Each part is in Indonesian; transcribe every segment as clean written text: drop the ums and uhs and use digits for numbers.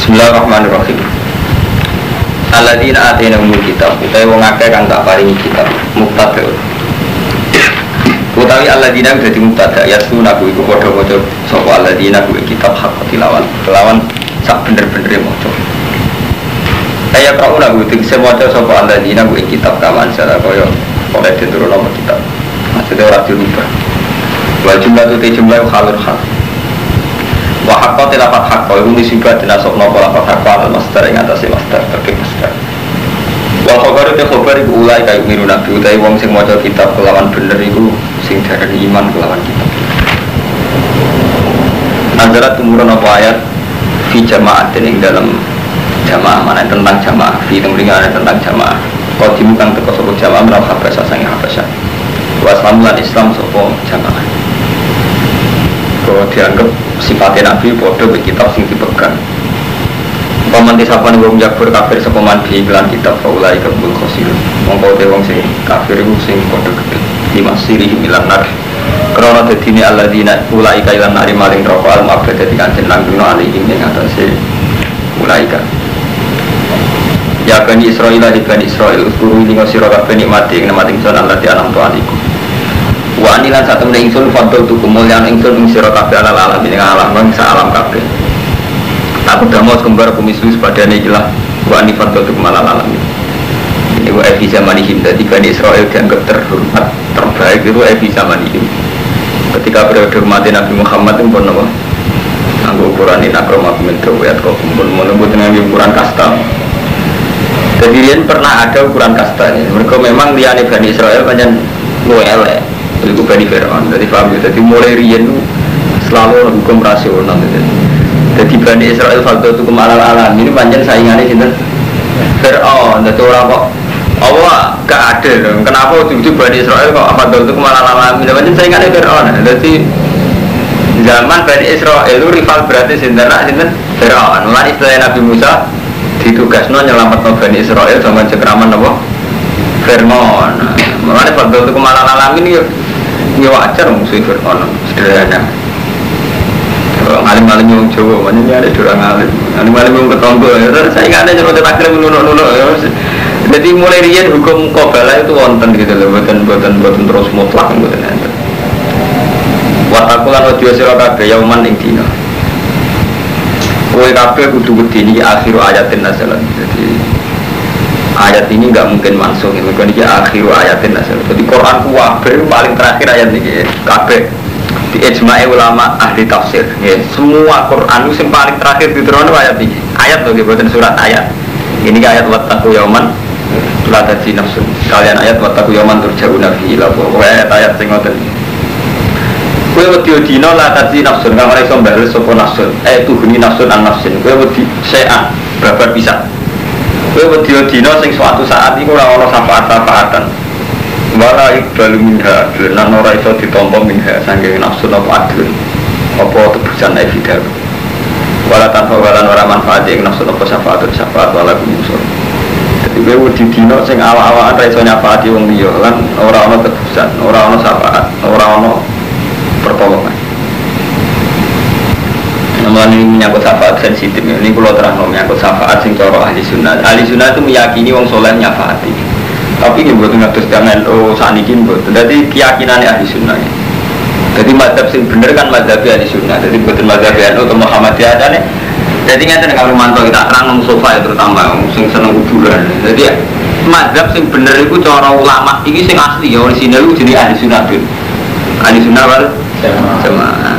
Bismillahirrahmanirrahim. Alladzina atainahumul kitab, utawi wong akeh kang tak paringi kitab, mubtada. Utawi alladzina dadi mubtada, yasuna ku iku padha maca sapa alladzina ku kitab hak tilawat. Kelawan sak bener-benere maca. Kaya krauna ku dikse maca sapa alladzina ku kitab kaman sara kaya oleh diturunno kitab. Maksudnya ora dirubah. Wa jumlah tu jumlah khalur hal. Wa haqqa tilafat haqqa iku nisibah dinasabna pola haqqa al masdar ing atase masdar terkait masdar. Wa khabaru te khabar iku ulai kaya miru nabi utawi wong sing maca kitab kelawan bener iku sing darani iman kelawan kitab. Nazarat tumurun apa ayat fi jama'at ing dalam jamaah mana tentang jamaah fi temringan tentang jamaah. Qadimu kang teko sapa jamaah menawa habasa sange habasa. Wa islamulan Islam sapa jamaah. Kalau dianggap sifatnya Nabi bodoh ke kitab sing dipegang. Paman disapan wong jabur kafir sepaman diiklan kitab faulai kebul khosir. Mongko te wong sing kafir iku sing bodoh gede. Dimasiri milan nar. Krana dadine alladzina ulai kailan nari maring neraka al mabad dadi kanjeng langgengno alihim ing atase ulai ka. Ya bani Israil di bani Israil guru ing sira kabeh nikmati ing nikmati ingsun Allah di alam tu alikum. Wa anilan satu meneng ingsun fadl tu kemuliaan ingsun ing sira kabeh ala alam ing alam bangsa alam kabeh. Aku damos kembar kumisus padane iki lah wa ani fadl tu kemuliaan alam. Ini wa fi zamanihim dadi Bani Israil dianggap terhormat terbaik itu fi zamanihim. Ketika periode umat Nabi Muhammad itu pun apa? Anggo ukuran ini akromakum min dawiyat kok pun menunggu dengan ukuran kasta. Jadi riyen pernah ada ukuran kasta ini. Mereka memang liyane Bani Israil pancen luwih elek. Itu Bani Fir'aun, jadi paham ya, jadi mulai riyen selalu hukum rasional jadi Bani Israel faktor itu kemalal alam ini panjang saingannya sinten Fir'aun, jadi orang kok Allah gak adil, kenapa waktu Bani Israel kok faktor itu kemalal alam ini panjang saingannya Fir'aun, jadi zaman Bani Israel itu rival berarti sinten Fir'aun, mulai istilah Nabi Musa ditugasno nyelametno Bani Israel zaman cekraman apa? Fir'aun, mulai faktor itu kemalal alam ini ya wajar musuh Fir'aun sederhana. Alim-alim yang Jawa, mana ada orang alim. Alim-alim yang ketonggol, saya ingat ada cerita akhir menuluk-nuluk. Jadi mulai rian hukum qabala itu wonten gitu loh, buatan terus mutlak buatan enten. Watakulan wajah sira kabeh yauman ing dina. Kowe kabeh kudu wedi akhiru ayatin nasalan. Jadi ayat ini nggak mungkin masuk ini kan ini akhiru ayatin nasal. Jadi Quran kabeh paling terakhir ayat ini kabeh di ijma' ulama ahli tafsir ya. Semua Quran itu yang paling terakhir diturunkan ayat ini ayat loh bukan surat ayat ini ayat wattaqu yauman la tajzi nafsun kalian ayat wattaqu yauman turja'una fihi ila ayat sing ngoten kowe wedi dina la tajzi nafsun kang ora iso mbales sapa nafsun tuhuni nafsun an nafsin kowe wedi se'an babar bisa kowe wedi dina sing suatu saat iku ora ana syafaat-syafaatan. Wala iqbalu minha lan ora iso ditampa minha saking nafsu apa adun. Apa tebusan evidar. Wala tanpa walan ora manfaat ing nafsu apa syafaat wala kumusur. Jadi kowe wedi dina sing awak-awakan ra iso nyafaati wong liya lan ora ana tebusan, ora ana syafaat, ora ana pertolongan. Namun ini menyangkut syafaat sensitif. Ini kalau terang menyangkut syafaat sing cara ahli sunnah. Ahli sunnah itu meyakini wong soleh nyafaati. Tapi ini buat ngatus jangan saat ini buat. Jadi keyakinannya ahli sunnah. Jadi mazhab sing bener kan mazhab ahli sunnah. Jadi bukan mazhab NU atau Muhammadiyah aja nih. Jadi nggak kalau mantau kita terang Mustafa ya terutama sing seneng kuburan. Jadi mazhab sing bener itu cara ulama. Ini sing asli ya orisinal itu jadi ahli sunnah tuh. Ahli sunnah wal jamaah.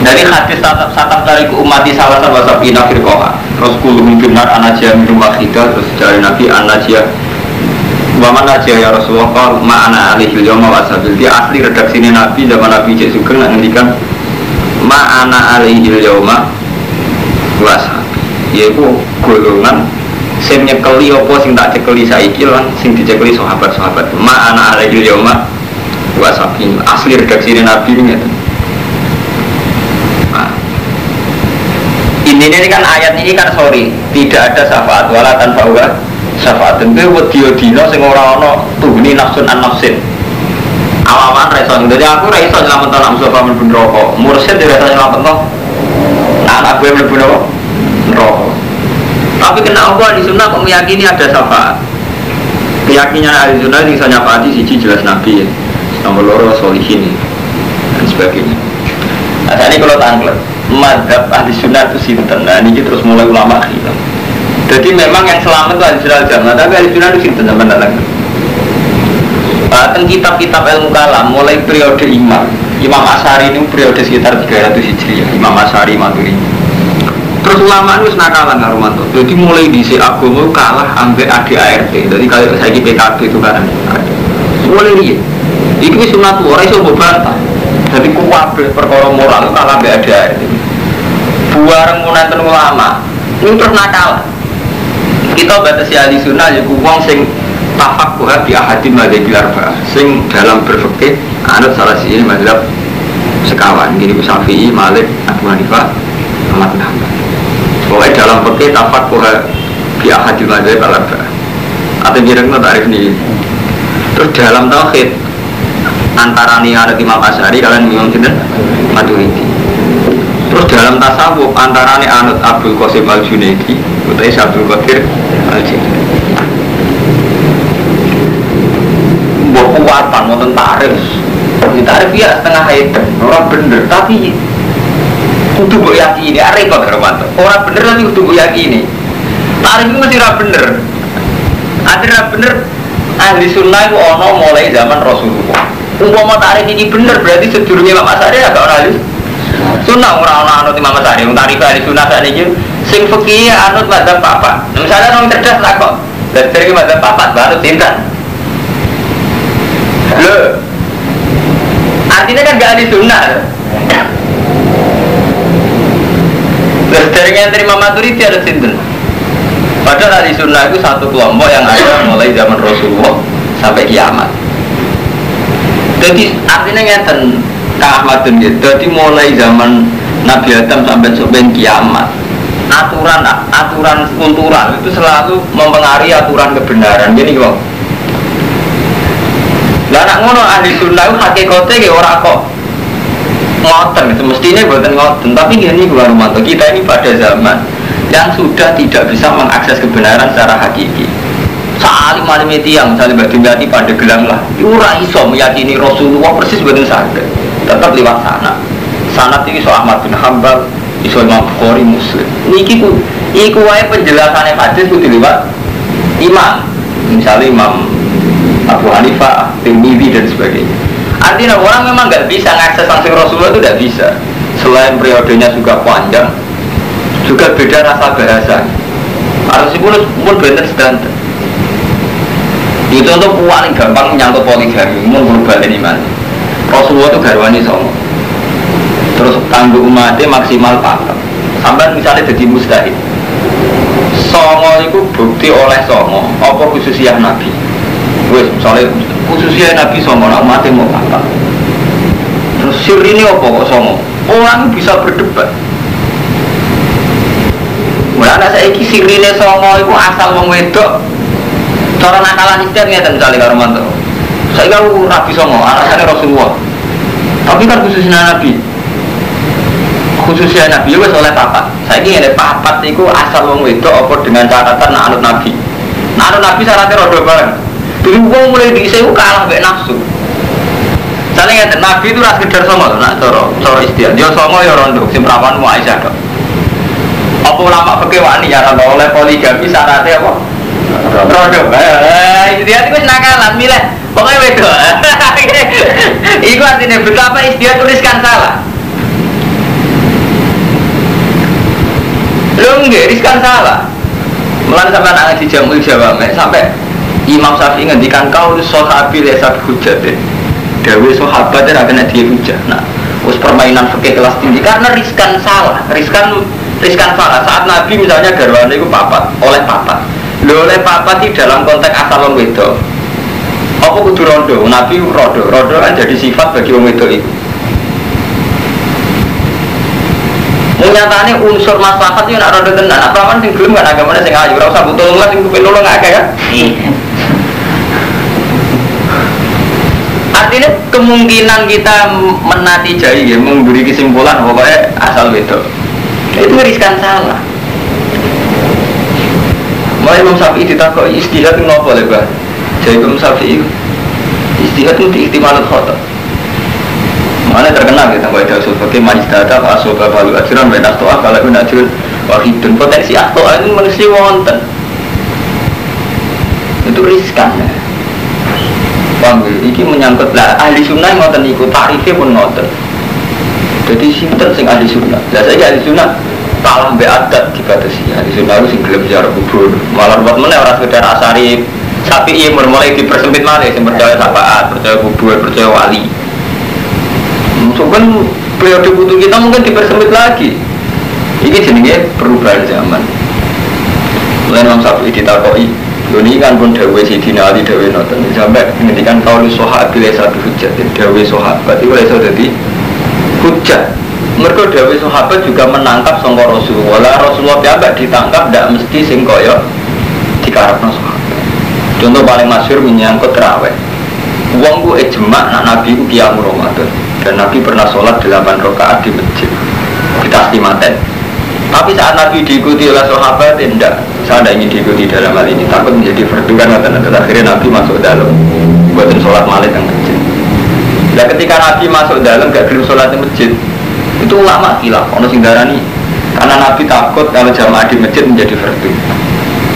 Dari hadis satap dari umat di salah satu sapi nafir koha terus kulum binar anajia minum wahidah terus dari nabi anajia waman najia ya Rasulullah kal ma'ana alihil yawma wasabil dia asli redaksi ini nabi zaman nabi Cik Sugeng ngendikan ma'ana alihil yawma wasabil yaitu golongan sing nyekeli apa sing tak cekeli saiki lan sing dicekeli sahabat-sahabat ma'ana alihil yawma wasabil asli redaksi ini nabi ini ini kan ayat ini kan tidak ada syafaat wala tanpa wa syafaat itu wedi dina sing ora ana tuhni nafsun an nafsin awaman ra iso. Dadi aku ra iso nyelametno Mustafa bin Roko. Mursyid ra iso nyelametno anak gue mlebu neraka. Tapi kena Allah di sunnah kok meyakini ada syafaat. Keyakinan ahli sunnah yang bisa nyafaati siji jelas Nabi ya. Nomor loro solihin dan sebagainya. Nah ini kalau tangklet madhab ahli sunnah itu sinten. Nah ini terus mulai ulama khilaf. Jadi memang yang selamat itu ahli sunnah jamaah, tapi ahli sunnah itu sinten zaman datang. Bahkan kitab-kitab ilmu kalam mulai periode Imam Asy'ari ini periode sekitar 300 Hijriah. Imam Asy'ari Maturidi. Terus ulama itu senakalan karo mantu. Jadi mulai di agama kalah ambek ADART. Jadi kalau saya di PKB itu kan mulai dia. Itu sunat ora iso mbantah. Jadi kuwabe perkara moral kalah ambek ADART. Buareng munanten ulama. Ini terus nakal. Kita batasi ahli sunnah ya wong sing tafaqquh bi ahadin madzhabil arba'ah. Sing dalam berfikih anut salah siji mazhab sekawan. Gini Syafi'i, Malik, Abu Hanifah, Ahmad bin Hanbal. Pokoknya dalam fikih tafaqquh bi ahadil madzhab al-arba'ah. Atau kira-kira tarif ini. Terus dalam tauhid antara niat Imam Asy'ari kalian Imam Sinten Maturidi. Terus dalam tasawuf antara anut Abdul Qasim Al-Junaidi utawi Abdul Qadir Al-Jilani. Mbok kuwatan wonten tarif. Tarif ya setengah haid, orang bener tapi kudu mbok yakini, repot Romanto. Orang bener tapi kudu mbok yakini. Tarif itu mesti ora bener. Ada bener ahli sunnah itu ono mulai zaman Rasulullah. Umpama tarif ini bener berarti sedurunge Imam Asy'ari agak ora ahli sunnah, ora ono anut Imam Asy'ari. Tarif ahli sunnah sakniki sing fikih anut mazhab papat. Misalnya orang cerdas tak kok. Dari mazhab papat baru tindak. Loh. Artinya kan gak ahli sunnah. Terus dari yang terima Maturidi ada sinten. Padahal ahli sunnah itu satu kelompok yang ada mulai zaman Rasulullah sampai kiamat. Jadi artinya ngeten Kang Ahmad bin Yed. Jadi mulai zaman Nabi Adam sampai kiamat, aturan kultural itu selalu mempengaruhi aturan kebenaran. Gini kok. Lah nak ngono ahli sunnah itu hakikate ge ora kok ngoten, semestinya buatan ngoten. Tapi gini gua Romanto, kita ini pada zaman yang sudah tidak bisa mengakses kebenaran secara hakiki. Salim-alim tiang, salim bati pada gelang lah. Ora iso meyakini Rasulullah persis boten saged. Tetap lewat sana. Sanad iki iso Ahmad bin Hanbal, iso Imam Bukhari, Muslim. Niki ku iku wae penjelasane hadis kudu lewat imam. Misalnya Imam Abu Hanifah, Tirmidzi dan sebagainya. Artinya orang memang nggak bisa mengakses langsung Rasulullah itu tidak bisa. Selain periodenya juga panjang, juga beda rasa bahasa. Harus pun benar standar. Itu untuk paling gampang menyangkut poligami, mun berubah iman. Rasulullah itu garwani songo. Terus tangguh umatnya maksimal 4. Sampai misalnya jadi mustahil. Songo itu bukti oleh songo, apa khususiyah Nabi. Wes misalnya khususnya Nabi songo, umatnya mau apa? Terus sir ini apa kok songo? Orang bisa berdebat. Mulanya saya iki sir ini songo itu asal wong wedok. Cara nakalan istiadat ngeten misalnya karo mantu. Saya kau Nabi songo, alasannya Rasulullah. Tapi kan khususnya Nabi. Khususnya Nabi itu oleh papat. Saya ini ada papat itu asal wong wedok apa dengan catatan anut Nabi. Anut Nabi syaratnya rodo bareng. Dulu wong mulai diisi kalah mbek nafsu. Soalnya ngeten Nabi itu ras sekedar songo, nak cara istiadat. Dia songo ya rondo, sing perawan mu Aisyah kok. Apa ulama fikih wani ya rondo oleh poligami syaratnya apa? Rodo. Istiadat itu nakalan milih. Pokoknya wedok. Iku artinya betapa istiadat tuliskan salah. Lu nggak riskan salah. Mulai sampai anak di Jamul Jawa, sampai Imam Syafi'i ngendikan kau sahabi lesat hujat deh. Dewi sahabat dan akan dia hujat. Nah, us permainan fikih kelas tinggi karena riskan salah, riskan salah. Saat Nabi misalnya garwane itu papat, oleh papat. Oleh papat di dalam konteks asal wong wedok. Apa kudu rondo? Nabi rodo kan jadi sifat bagi wong wedok itu. Nyatane unsur maslahat itu nak rodo tenan. Apa man sing gelem kan agamane sing ayu, ora usah butuh lah sing kepen nulung akeh kan. Artinya kemungkinan kita menatijai ya, memberi kesimpulan pokoknya asal wedok. itu riskan salah. Mulai Imam Syafi'i ditakoi istihad itu apa lho, Pak? Jadi Imam Syafi'i istihad itu ihtimalut khata. Mana terkenal kita kalau ada usul fakih majlis data pak asoba balu ajaran benar toa kalau pun ajaran wahidun potensi atau ini manusia wonten itu riskan. Paham? Ini menyangkut lah ahli sunnah ngoten ikut tarifnya pun ngoten. Jadi sinten sing ahli sunnah. Lah saya ahli sunnah kalah mbek adat dibatasi. Ahli sunnah itu sing gelem ziarah kubur. Malah buat meneh ora sekedar asari sapi iya mulai dipersempit malih sing percaya syafaat, percaya kubur, percaya wali. Mungkin periode butuh kita mungkin dipersempit lagi. Ini jenenge perubahan zaman. Lain Imam Syafi'i ditakoi, ini kan pun dawe Sidina Ali dawe noten sampai ngendikan kaulu sahabat bila satu hujat. Dawe sahabat itu bisa jadi hujat. Mergo dawe sahabat juga menangkap sangka Rasulullah. Rasulullah piyambak ditangkap ndak mesti sing kaya dikarepno sahabat. Contoh paling masyhur menyangkut tarawih. Wong ku ijma nak Nabi ku qiyam Ramadan dan Nabi pernah sholat 8 rakaat di masjid. Kita istimaten. Tapi saat Nabi diikuti oleh sahabat tidak. Saya tidak ingin diikuti dalam hal ini. Takut menjadi fardu kan akhirnya Nabi masuk dalam buatin sholat malam di masjid. Dan ketika Nabi masuk dalam gak gelem sholat di masjid, itu ulama khilaf. Ono sing darani karena Nabi takut kalau jamaah di masjid menjadi fardu.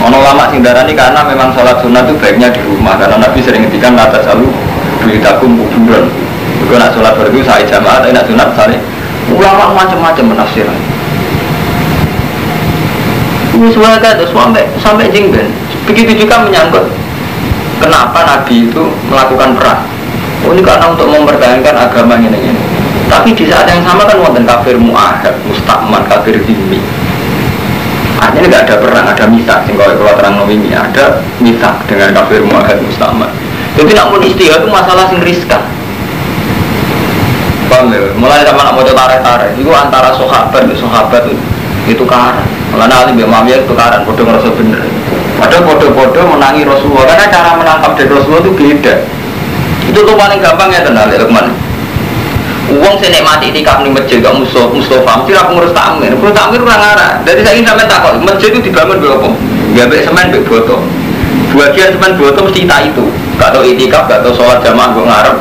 Ono ulama sing darani karena memang sholat sunnah itu baiknya di rumah karena Nabi sering ngendikan kata selalu beritakum kuburan. Kalau nak sholat fardu saya jamaah, tapi nak sunat saya ulama macam-macam menafsirkan. Usulkan itu sampai jengben. Begitu juga menyangkut kenapa Nabi itu melakukan perang. Oh ini karena untuk mempertahankan agama ini. Tapi di saat yang sama kan wonten kafir mu'ahad, mustakman, kafir dhimmi. Artinya tidak ada perang, ada misak. Kalau terang ini ada misak dengan kafir mu'ahad, mustakman. Jadi nak pun istihad itu masalah sing riskan. Paham ya? Mulai sama nak mau tarik-tarik itu antara sahabat itu karan. Malah Ali bin Muawiyah itu karan, bodoh ngerasa bener. Padahal bodoh-bodoh menangi Rasulullah karena cara menangkap dari Rasulullah itu beda. Itu tuh paling gampang ya tenang, Lukman. Uang saya nikmati itikaf di masjid gak Mustafa, mesti aku ngurus takmir. Ngurus takmir kurang arah. Dari saya ingin sampai takut, masjid itu dibangun berapa? Gak baik semen, baik botol. Bagian semen botol mesti tak itu. Gak tau itikaf, gak tau sholat jamaah gue ngarep.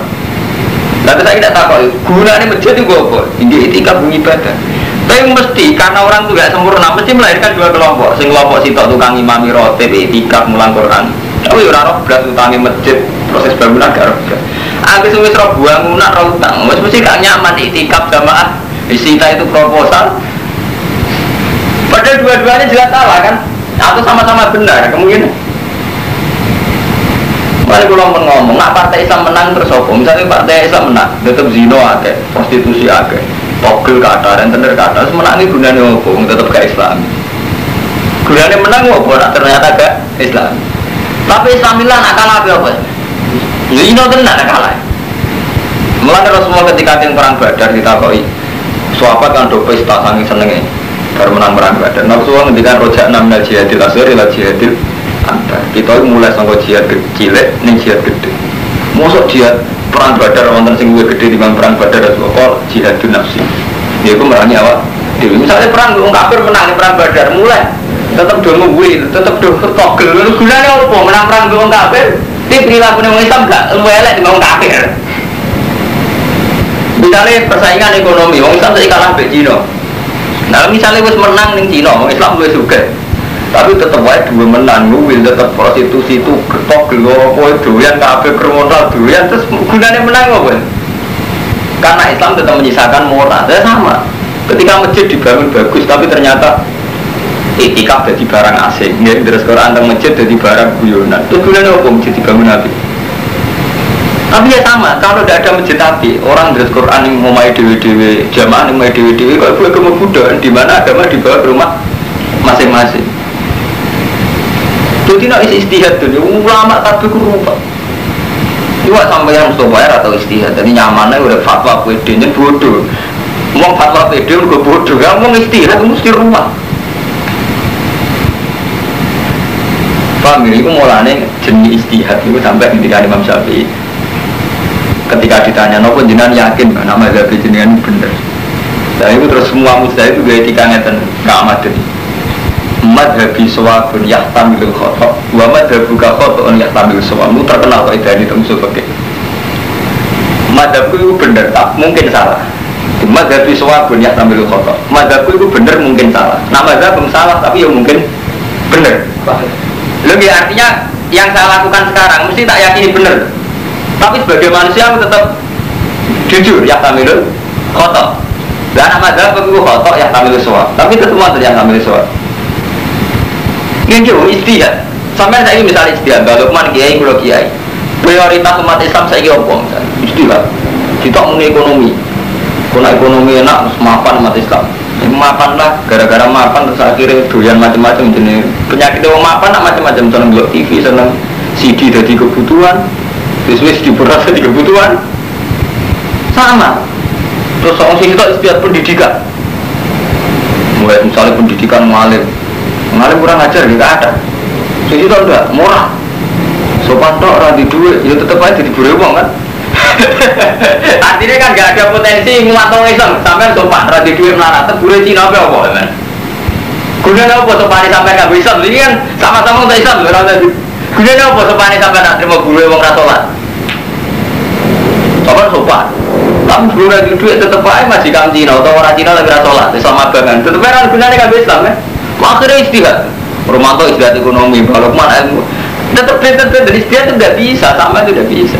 Nanti saya tidak takut, gunanya masjid itu apa? Ini itikaf bunyi ibadah. Tapi mesti, karena orang itu gak sempurna, mesti melahirkan dua kelompok. Sing kelompok sitok tukang imami rotib, itikaf, mulang Quran. Tapi orang berat utangi masjid, proses bangunan gak roh. Habis wis roh bangunan, roh utang. Mesti gak nyaman itikaf jamaah. Isita itu proposal. Padahal dua-duanya jelas salah kan? Atau sama-sama benar, kemungkinan. Mari kalau ngomong, nak partai Islam menang terus apa? Misalnya partai Islam menang, tetap zino akeh, prostitusi akeh, togel kata, rentenir kata, terus menangi gunanya apa? Tetap gak Islam. Gunanya menang apa? Nak ternyata gak Islam. Tapi Islamilah nak kalah apa? Zino tenan nak kalah. Mulanya Rasulullah ketika yang perang Badar ditakoi, sahabat kan do pesta saking senenge, baru menang perang Badar. Rasulullah ngendikan rojak 6 minal jihadil asghar ila jihadil akbar. Kita mulai sangka jihad kecil ning jihad gede. Mosok jihad perang Badar wonten sing luwih gede dibanding perang Badar Rasulullah jihadun nafsi. Yaiku merangi awak dhewe. Misalnya perang wong kafir menang perang Badar mulai tetep do ngwil, tetep do togel. Gunane apa menang perang wong kafir? Iki perilaku wong Islam gak luwih elek dibanding wong kafir. Misalnya persaingan ekonomi, wong Islam saiki kalah mbek Cina. Nah, misalnya wis menang ning Cina, wong Islam wis sugih. Tapi tetap wae dua menang, wil tetap prostitusi itu ketok gelo, kowe doyan kabeh kriminal doyan terus gunane menang apa? Karena Islam tetap menyisakan moral, ya sama. Ketika masjid dibangun bagus, tapi ternyata itikaf jadi barang asing, ya terus Quran tentang masjid jadi barang guyonan. Terus gunane apa masjid dibangun Nabi? Tapi ya sama, kalau tidak ada masjid Nabi, orang terus Quran yang mau main dewi-dewi, jamaah yang main dewi-dewi, kalau boleh kemudian di mana agama dibawa ke rumah masing-masing. Jadi nak isi istihad tu, ulama tapi kurupah. Iwak sampai yang Mustafa atau istihad, jadi nyamannya udah fatwa PD nya bodoh. Ngomong fatwa PD udah bodoh, ngomong istihad mesti rumah. Paham ini? Itu mulanya jenis istihad itu sampai ketika Imam Syafi'i. Ketika ditanya, nopo jenengan yakin nama mazhab jenengan bener? Dan itu terus semua mujtahid itu gaya etika ngeten keamadan. Madhabi sawabun yahtamilul khotok wa madhabuka khoto'un yahtamilul sawab. Itu terkenal kok itu usul fikih. Madhabku itu benar, tak mungkin salah. Madhabi sawabun yahtamilul khotok. Madhabku itu benar mungkin salah. Nah madhab salah tapi ya mungkin benar. Lebih artinya yang saya lakukan sekarang mesti tak yakini benar. Tapi sebagai manusia aku tetap jujur yahtamilul khotok. Dan madhab itu khotok yahtamilul sawab. Tapi itu semua yahtamilul sawab. Ini jauh istihad. Sampai saya ini misalnya istihad, Lukman kiai, kulo kiai. Prioritas umat Islam saya ini apa? Istihad. Kita mengenai ekonomi. Kalau ekonomi enak, terus mapan umat Islam. Mapan lah, gara-gara mapan terus akhirnya doyan macam-macam jenis penyakit orang mapan, nak macam-macam seneng blok TV, seneng CD jadi kebutuhan, terus di beras jadi kebutuhan. Sama. Terus orang sini itu istihad pendidikan. Mulai misalnya pendidikan mualim. Mengalir kurang ajar, tidak ada. Sisi itu ada, murah. Sopan tok, orang di duit, ya tetap aja jadi buru uang kan. Artinya kan gak ada potensi nguatong Islam. Sampai sopan, orang di duit melarat, terburu Cina apa kan. Gunanya apa sopan sampai gak bisa Islam? Ini kan sama-sama untuk Islam. Gunanya apa sopan sampai gak terima buru uang rasolat? Sopan. Tapi buru di duit tetap aja masih kam Cina atau orang Cina lagi rasolat. Islam abangan, tetap aja gunanya gak Islam kan. Akhirnya istihad, Romanto istihad ekonomi, kalau mana ilmu, tetap dari istihad itu tidak bisa, sama itu tidak bisa.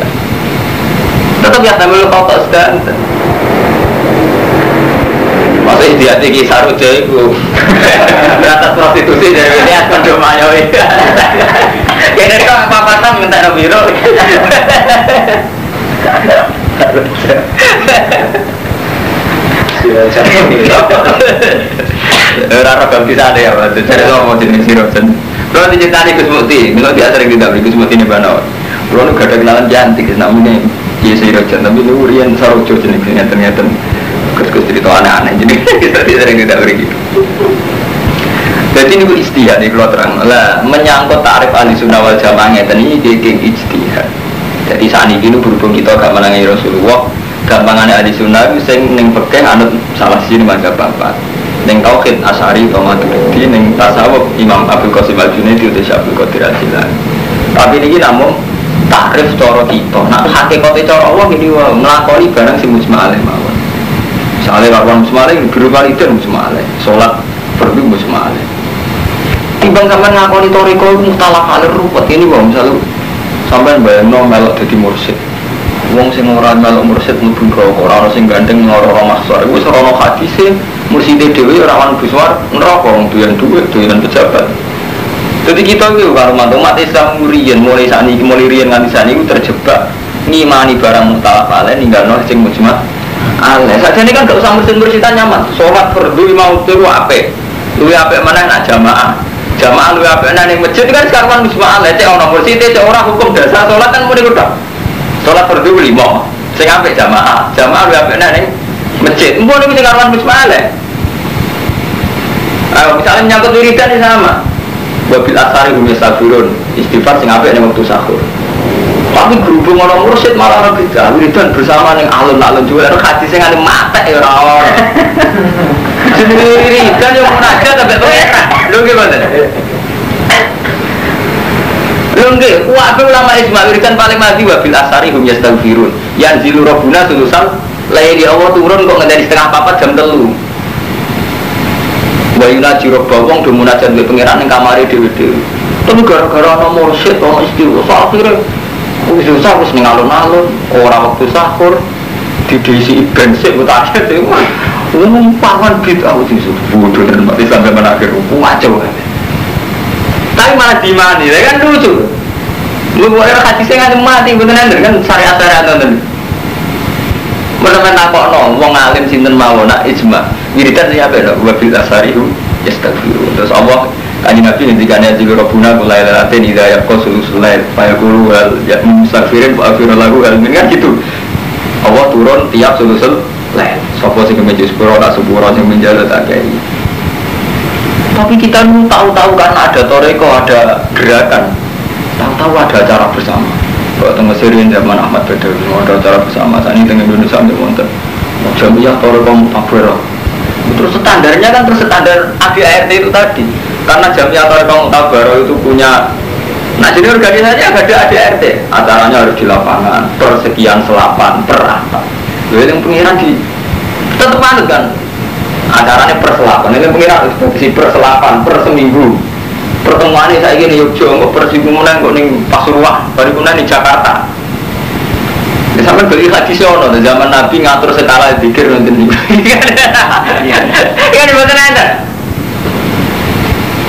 Tetap ya sambil kau sedang. Masa istihad ini saruja itu, atas prostitusi dari ini akan domayoy. Kayaknya kau apa-apa minta nabiro. Rara ganti ada ya, cari tahu mau jenis sirosen. Kalau diceritani Gus Mukti, kalau dia sering tidak beri Gus Mukti ini banawan. Kalau gak ada kenalan cantik, namanya dia sirosen, tapi lu rian sarojo jenisnya ternyata Gus cerita aneh-aneh, jadi kita sering tidak beri gitu. Jadi ini istihad nih kalau terang lah menyangkut tarif ahli sunnah wal jamaah ini geng istihad. Jadi saat ini berhubung kita gak menangi Rasulullah. Gampangannya ahli sunnah itu yang neng pekeh anut salah sini mazhab bapak neng tauhid Asy'ari atau Maturidi neng tasawuf Imam Abdul Qasim Al-Junaidi atau Syekh Abdul Qadir Al-Jilani. Tapi ini namun takrif cara kita nak hakikate cara Allah ini melakoni barang sing mujma' alaih mawon. Misalnya lakukan mujma' alaih biru walidain mujma' alaih, salat fardu mujma' alaih. Timbang sampean ngakoni toriko mukhtalaf alih ruwet ini wae misalnya sampean bayangno melok dadi mursyid. Wong sing ora melok mursyid mlebu neraka, ora sing gandeng lara mahsyar. Wis ora hadise murside dhewe ora wan buswar neraka wong doyan dhuwit, doyan pejabat. Jadi kita iki karo umat Islam riyen mulai sakniki mulai riyen nganti sakniki terjebak ngimani barang mutalaf alaih ninggalno sing mujma' alaih. Sakjane kan gak usah mursyid-mursyid nyaman. Salat fardu mau turu apik. Luwih apik meneh nak jamaah. Jamaah luwih apik nang masjid kan sekarang mujma' alaih cek ana mursyid cek ora hukum dasar salat kan muni kudu. Sholat fardu 5, sing apik jamaah lu apik nang masjid. Mbok niku sing karuan mujma' alaih. Misalnya menyangkut wiridan sama. Wabil asari hum yastabirun, istighfar sing apik ning wektu sahur. Tapi berhubung ana mursyid malah beda, wiridan bersama ning alun-alun juga hadis sing ane matek ya ora ono. Jenenge wiridan yo munajat sampe pengeran. Lho nggih mboten. Lengge, wabil ulama ijma' wiridan paling mati wabil asari hum yastaghfirun. Yanzilu rabbuna sulusan laili Allah turun kok ngenteni setengah 4 jam 3. Wa yunaji rabba wong do munajat mbek pangeran ning kamare dhewe-dhewe. Tapi gara-gara ana mursyid ana istighfar akhire wis susah wis ning alun-alun, ora wektu sahur didisi bensin utahe dhewe. Wong pawan bid'ah wis bodoh dan mati sampai menakhir kacau. Tapi malah dimani, kan lucu. Lu orang hadisnya kan mati, bener-bener kan syariat-syariat nonton. Bener-bener nakokno, wong alim sinten mawon nak ijma. Wiridan siapa ya? Wabil asarihu yastaghfiru. Terus Allah kanjeng Nabi ngendikane jilu rabbuna qulai lalatin idza yaqqa sulusul-lail fa yaqulu wal yastaghfirin wa aghfir lahu kan gitu. Allah turun tiap sulusul lail. Sapa sing kemejo sepuro tak sepuro sing menjalat akeh. Tapi kita tahu-tahu karena ada toreko, ada gerakan, tahu-tahu ada acara bersama. Kalau tengah Mesir zaman Ahmad Badawi ada acara bersama. Saat ini tengah Indonesia ambil monten. Jamiah toreko mutabir. Terus standarnya kan terus standar ADART itu tadi. Karena Jamiatul Mutabaro itu punya, nah jadi organisasinya ada ADART, acaranya harus di lapangan, per sekian selapan, per apa. Lalu yang pengiran di tetap manut kan, acaranya per selapan, ini pengiran harus per selapan, per seminggu. Pertemuan ini saya ingin Yogyakarta, per kemudian kok ning Pasuruan, baru kemudian di Jakarta. Ya, sampai beli hadis ono, zaman Nabi ngatur skala zikir nonton ini. Kan dibuat ada.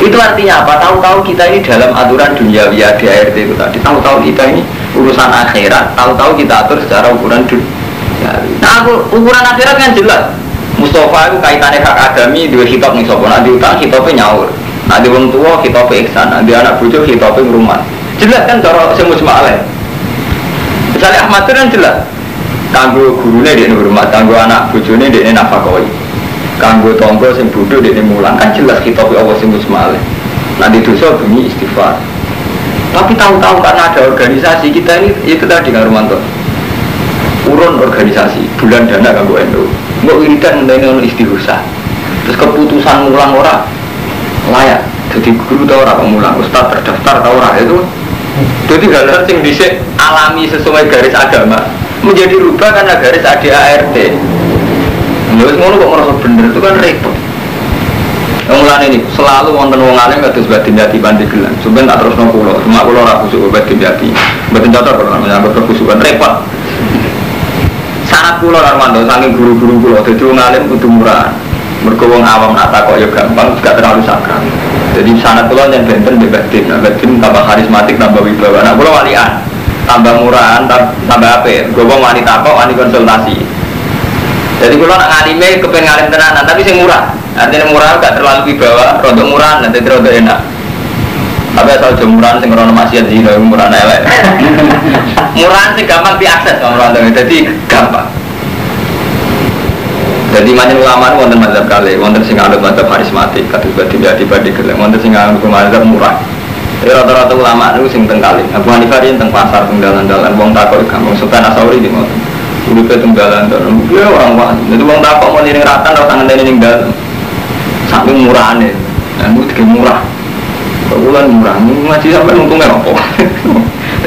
Itu artinya apa? Tahu-tahu kita ini dalam aturan duniawi ADART itu tadi. Tahu-tahu kita ini urusan akhirat. Tahu-tahu kita atur secara ukuran dunia. Nah, ukuran akhirat kan jelas. Mustafa itu kaitannya hak adami dua kitab nih sopo. Nanti utang kitabnya nyaur. Nanti orang tua kitabnya ihsan. Nanti anak bujuk kitabnya rumah. Jelas kan cara semusma'aleh. Misalnya Ahmad itu kan jelas. Kanggo gurunya dia hormat, kanggo anak bujune dia nafakoi. Kanggo tonggo sing bodho dekne mulang kan jelas kita Allah sing musmale. Nanti dosa bunyi istighfar. Tapi tahu-tahu karena ada organisasi kita ini itu tadi kan Romanto. Urun organisasi, bulan dana kanggo NU. Mbok wiridan ngene ono istighosa. Terus keputusan mulang ora layak. Jadi guru ta ora mulang, ustaz terdaftar ta ora itu. Jadi hal-hal yang dhisik alami sesuai garis agama menjadi rubah karena garis ADART. Terus ngono kok merasa bener itu kan repot. Mulane ini selalu wonten wong alim kados batin jati pandi gelang. Sampeyan tak terusno kula, cuma kula ora khusuk batin jati. Mboten cocok kok menyangkut kekhusukan repot. Sanad kula Armando saking guru-guru kula dadi wong alim kudu murah. Mergo wong awam nak takok ya gampang, juga terlalu sakral. Jadi sanad kula yen benten batin, batin tambah karismatik, tambah wibawa. Nah kula walian, tambah murahan, tambah apik. Gue wong wani takok, wani konsultasi. Jadi kalau nak ngalime kepengen ngalim tenanan, tapi sing murah. Artinya murah gak terlalu wibawa, rodok murah nanti rodok enak. Tapi asal jemuran sing rono maksiat zina murah elek. Murahan sing gampang diakses sama orang tuh, jadi gampang. Jadi macam ulama wonten mazhab kali, wonten sing anut mazhab karismatik, kados badhe dibanding gelem, wonten sing anut mazhab murah. Ya rata-rata ulama itu sing teng kali. Abu Hanifah yen teng pasar teng dalan-dalan wong takok gampang, Sufyan Ats-Tsauri di ngoten. Uripe tunggalan dalam, dia orang wajib. Jadi orang tak mau niring ratan, orang tangan niring dalam. Saking murahnya, dan itu murah. Bulan murah, masih sampai untungnya apa?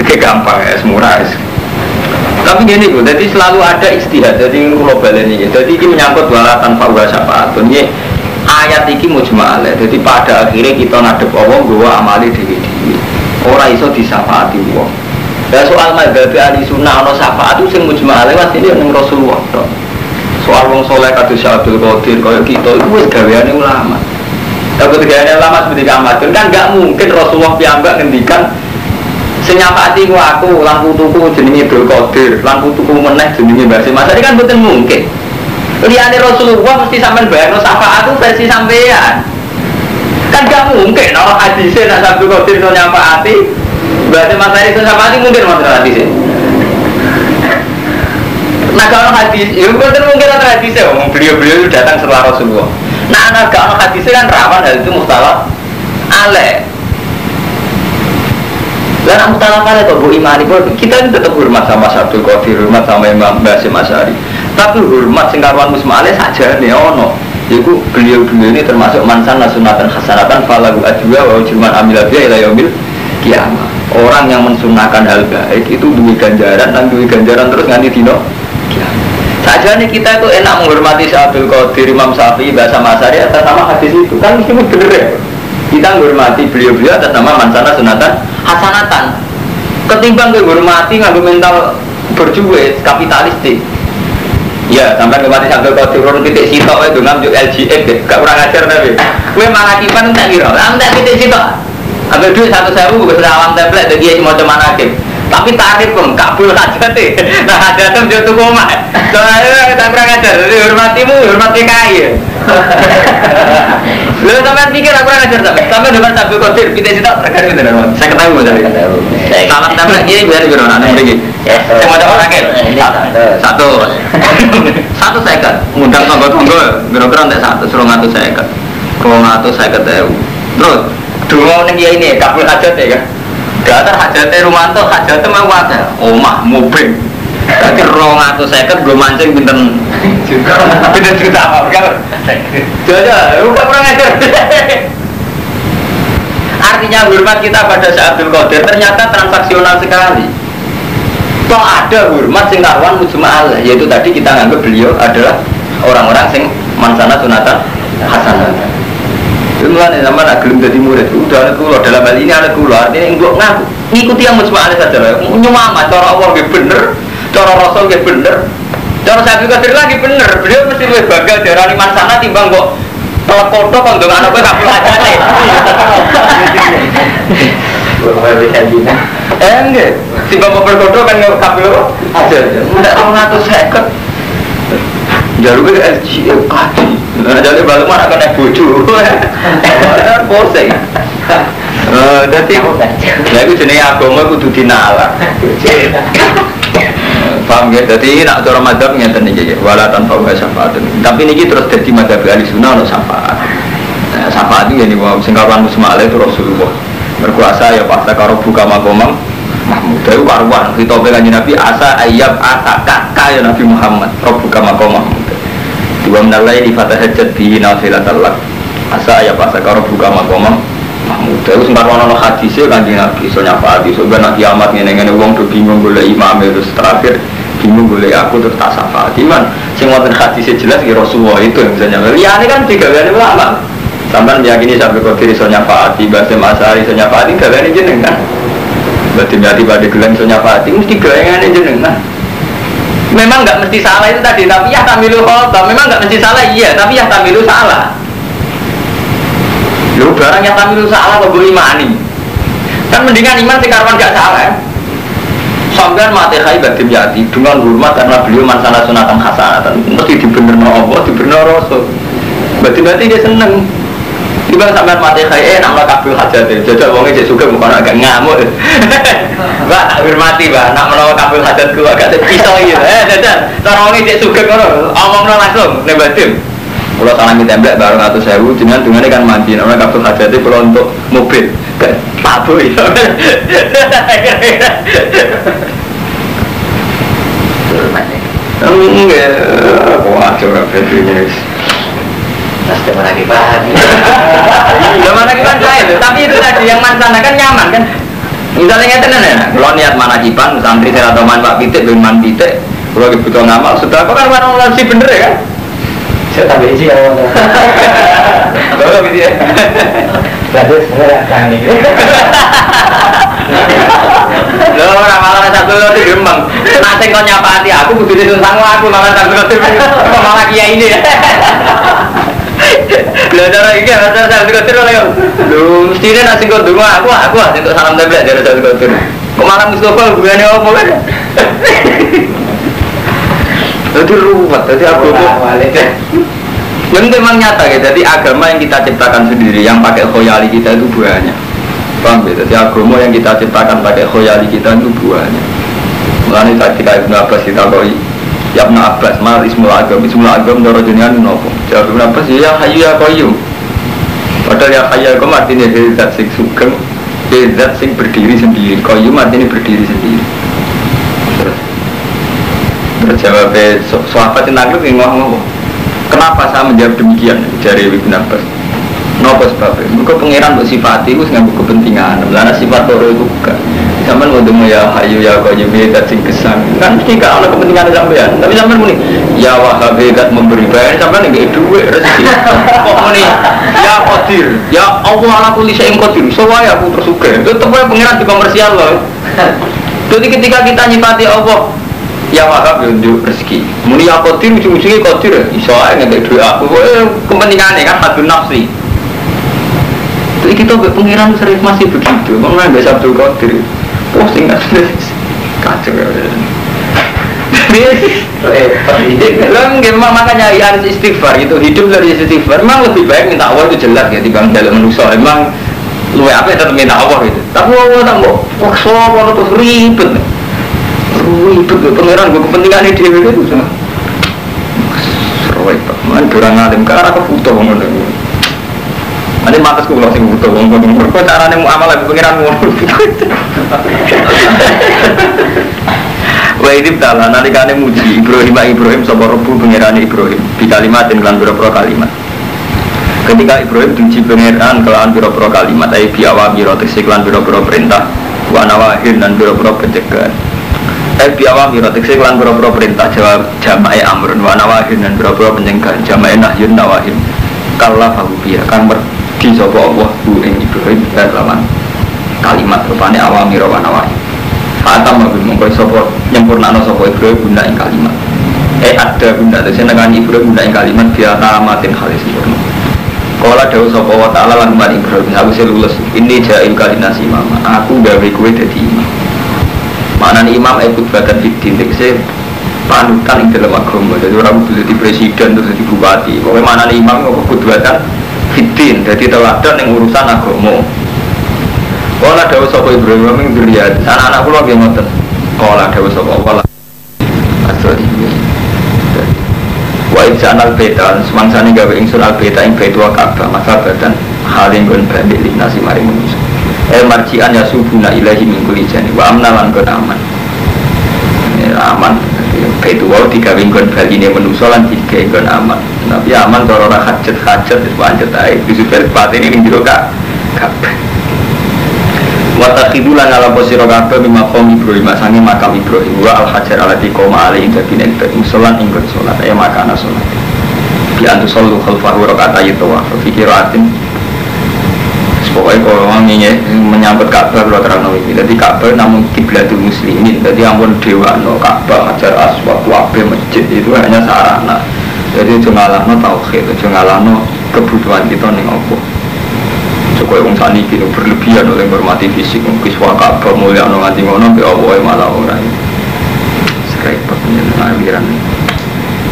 Kayak gampang ya, murah. Tapi gini, jadi selalu ada istihad. Jadi global ini, jadi ini menyangkut walatan fa'wa syafaat. Jadi ayat ini mujma'alah. Jadi pada akhirnya kita ngadep Allah, bahwa amali dewi-dewi. Orang iso disyafaati Allah. Dan soal madhabi ahli sunnah ada syafaat itu yang mujma'alah mas ini yang Rasulullah. Soal wong soleh kados Abdul Qadir kaya kita itu wis gaweane ulama. Tapi gaweane ulama seperti Ahmad kan enggak mungkin Rasulullah piyambak ngendikan sing nyafaati ku aku lan putuku jenenge Abdul Qadir, lan putuku meneh jenenge Mbah Mas. Ini kan mboten mungkin. Liyane Rasulullah mesti sampean bayangno syafaat itu versi sampean. Kan enggak mungkin orang hadise nek Abdul Qadir iso nyafaati berarti materi itu sama hati mungkin materi hadis. Nah kalau hadis, ya mungkin ada hadisnya. Beliau-beliau itu datang setelah Rasulullah. Nah kalau hadisnya kan rawan hal itu mustalah ale. Dan mustalah ale atau bu imani pun kita ini tetap hormat sama Abdul Qadir, hormat sama Imam Basim Asy'ari. Tapi hormat singkaran musma'ale saja nih ono. Jadi beliau-beliau ini termasuk mansan sunatan hasanatan falahu ajwa wa ujman amilabiya ila yaumil kiamat. Orang yang mensunahkan hal baik itu duit ganjaran dan duit ganjaran terus nganti dino kiamat. Saja nih kita itu enak menghormati Abdul Qadir, Imam Syafi'i, Bahasa Masari atas nama hadis itu kan mesti bener ya. Kita menghormati beliau-beliau atas nama mansana sunatan hasanatan. Ketimbang menghormati nganggo mental berjuang kapitalistik. Ya, sampai kemarin Abdul Qadir urun titik sitok itu ngambil LGF gak kurang ajar tapi. Kowe mangakipan tak kira. Amdak titik sitok. Ambil duit 1.000 ke alam template dan dia cuma hakim. Tapi tarif pun kabul hajat nah hajatnya dia tuh koma soalnya kita kurang ajar jadi hormatimu hormati kaya lu sampai pikir aku kurang ajar sampai depan Abdul Qadir kita cerita terkait dengan saya ketahui tadi alam template ini biar anak pergi saya mau dapat rakyat satu second ngundang tonggo-tonggo kira-kira nanti satu second terus dua orang ini kabul hajat ya kan Gatar hajatnya Rumanto, hajatnya mau ada omah, mobil Berarti 250 gue mancing pinten juta apa kan? Jaja, bukan kurang ajar. Artinya hormat kita pada Syekh Abdul Qadir ternyata transaksional sekali. Toh ada hormat sing karuan mujma'al, yaitu tadi kita nganggap beliau adalah orang-orang sing mansana sunatan hasanah. Itu mulai zaman agak jadi murid, udah ada kulo dalam hal ini ada kulo, artinya enggak ngaku ngikuti yang mujma'al saja lah. Nyuama cara Allah gak bener, cara Rasul gak bener, cara Syekh Abdul Qadir lagi bener. Beliau mesti lebih bangga darani mansana timbang kok telek foto kok ndonga ana kowe kabeh ajane. Enggak, timbang mobil foto kan kabeh aja. Ndak 250. Jaruke LG kaji. Nah, jadi balik mana kena bojo. Poseng. Dadi lha iku jenenge agama kudu dinalar. Paham ya? Jadi nak cara madzhab ngeten iki wala tanpa syafaat. Tapi niki terus dadi madzhab ahli sunnah ono syafaat. Nah, syafaat iki yen wong sing kawan musma'ale itu Rasulullah. Berkuasa ya paksa karo buka makomam Mahmud. Itu karuan khitabe kanjeng Nabi asa ayyab ataka ya Nabi Muhammad. Rabbuka makomam Mahmud. Dua menalai di fatahajat bi nafilatal lak. Asa ayyab ataka rabbuka makomam Mahmud. Itu sing karuan ono hadise kanjeng Nabi iso nyafaati. So ben kiamat ngene-ngene wong do bingung golek imam terus terakhir bingung boleh aku terus tak syafaat iman sing wonten hadis jelas ki Rasulullah itu yang bisa nyafaat liyane kan digawani ulama sampean meyakini sampai Qadir iso nyafaat Basim Asari iso nyafaat gawani jenengan berarti pada gelang iso nyafaat mesti gawani jenengan memang enggak mesti salah itu tadi tapi ya tamilu khata memang enggak mesti salah iya tapi ya tamilu salah lu barang yang tamilu salah kok imani kan mendingan iman sing karuan gak salah sampean mati khai badim yati dengan hormat karena beliau mansana sunatan hasanatan mesti dibenerno Allah dibenerno Rasul berarti dia seneng tiba sampean mati khai nama kabul hajate jajal wonge cek sugih bukan agak ngamuk mbak tak hormati mbak nak menawa kabul hajatku agak pisau gitu jajal cara wonge cek sugih ngono omongno langsung nek badim kula salami templek bareng 100.000 jenengan dungane kan mandi nama kabul hajate kula untuk mobil Pabu ya. Enggak, wah coba Februari. Nasdem lagi bahan. Zaman lagi bahan saya itu, tapi itu tadi yang mansana kan nyaman kan. Misalnya nggak tenan ya, kalau niat manakiban, santri saya atau man Pak Pitik, man Pitik, kalau butuh ngamal, sudah kok kan orang sih bener ya kan? Saya tak beci ya. Kalau gitu ya. Berarti saya akan ini. Loh, ramalan satu lo di Gemeng. Nanti kau nyapati aku butuh disunsang aku malah satu lo malah kiai ini. Loh, cara ini rasa satu kotor loh. Loh, mestinya nasi kotor aku untuk salam tablet dari satu kotor. Kok malah Mustafa hubungannya apa kan? Jadi ruwet, jadi aku tuh. Yang memang nyata ya, jadi agama yang kita ciptakan sendiri, yang pakai khoyali kita itu banyak. Paham ya? Jadi agama yang kita ciptakan pakai khoyali kita itu banyak. Mulanya tadi Ibn Abbas kita koi, ya Ibn Abbas, mal ismul agam menurut dunia itu nopo. Jawab Ibn Abbas, ya hayu ya qayyum. Padahal ya hayu ya qayyum artinya zat sing sugeng, zat sing berdiri sendiri. Qayyum artinya berdiri sendiri. Terus jawabnya, sahabat yang nangkep yang ngomong. Kenapa saya menjawab demikian dari Ibn Abbas? Nopo sebabnya? Mereka pengiran bersifat itu dengan kepentingan. Karena sifat orang itu bukan. Sampai mau demo ya hayu ya qayyum dat sing kesan. Kan mesti gak ada kepentingan sampean. Tapi sampai muni ya wahhab dat memberi bayar sampai nggak duit rezeki. Kok muni ya qadir ya Allah ala kulli syai'in qadir. Soalnya aku tersuka. Itu tempat pengiran di komersial loh. Jadi ketika kita nyifati Allah ya wahab untuk rezeki. Muni ya qadir ujung-ujungnya qadir. Soalnya nggak duit aku. Kepentingannya kan satu nafsi. Jadi kita pengiran sering masih begitu. Mengenai biasa Abdul Qadir. Posting kacau ya. Makanya harus istighfar gitu. Hidup dari istighfar. Memang lebih baik minta Allah itu jelas ya dibanding dalam manusia. Memang lu apa ya tetap minta Allah itu. Tapi Allah tak mau. Wah soal terus ribet. Ribet pengiran gue kepentingan dia itu semua. Seruai pak. Man kurang alim karena aku butuh ngomong. Nanti matas ku sing butuh ngomong. Kok carane muamalah pengiran ngono. Wa idib ta'ala nalikane muji Ibrahim sapa Rabbu pangerane Ibrahim bi kalimatin lan pira-pira kalimat. Ketika Ibrahim diuji pangeran kelawan pira-pira kalimat ae biawa mira tekse lan pira-pira perintah wa nawahin lan pira-pira pencegahan. Biawa mira tekse lan pira-pira perintah jawab jamae amrun wa nawahin lan pira-pira pencegahan jamae nahyun nawahin. Kala fahu biya kan mergi sapa Allah bu ing Ibrahim kelawan kalimat rupane awamira wa nawahin. Fatam mengko sapa nyempurnakno sapa Ibrahim guna ing kalimat. Ada guna dene nekani Ibrahim guna ing kalimat biya tamatin halis sempurna. Kala dawuh sapa wa ta'ala lan maring Ibrahim aku lulus ini ja'il kalinasi mama. Aku gawe kowe dadi imam. Manane imam ikut badan fitin tekse panutan ing dalam agama. Jadi orang kudu dadi presiden terus dadi bupati. Pokoke manane imam kok kudu badan fitin dadi teladan ing urusan agama. Kala dawuh sapa Ibrahim ing dzurriyyat anak-anak kula nggih ngoten. Kala dawuh sapa Allah asri. Wa idzanal baitan semangsane gawe ingsun al baita ing bait wa Ka'bah maka badan haling gon balik linasi maring manusa. Marjian ya subuna ilahi min kulli jani wa amna lan gon aman. Aman bait wa digawe gon baline manusa lan digawe gon aman. Tapi aman cara ora hajat-hajat wis pancet ae bisa balik patene ning jero Ka'bah. Watakhidulan ala posiro kabeh mimaqam Ibrahim sange makam Ibrahim wa al-hajar alati qoma ali ing dadi nek salat ing salat ya makana salat bi antu sallu khalfahu rakaat tawaf fikiratin sebagai orang ini menyambut Ka'bah kalau terang iki dadi Ka'bah namun kiblatul muslimin dadi ampun dewa no Ka'bah hajar aswad wabe masjid itu hanya sarana jadi jengalano tauhid jengalano kebutuhan kita ning Allah. Supaya orang sani kini berlebihan oleh hormati fisik kiswa Ka'bah mulia no nganti ngono be Allah malah ora serempet penyelenggara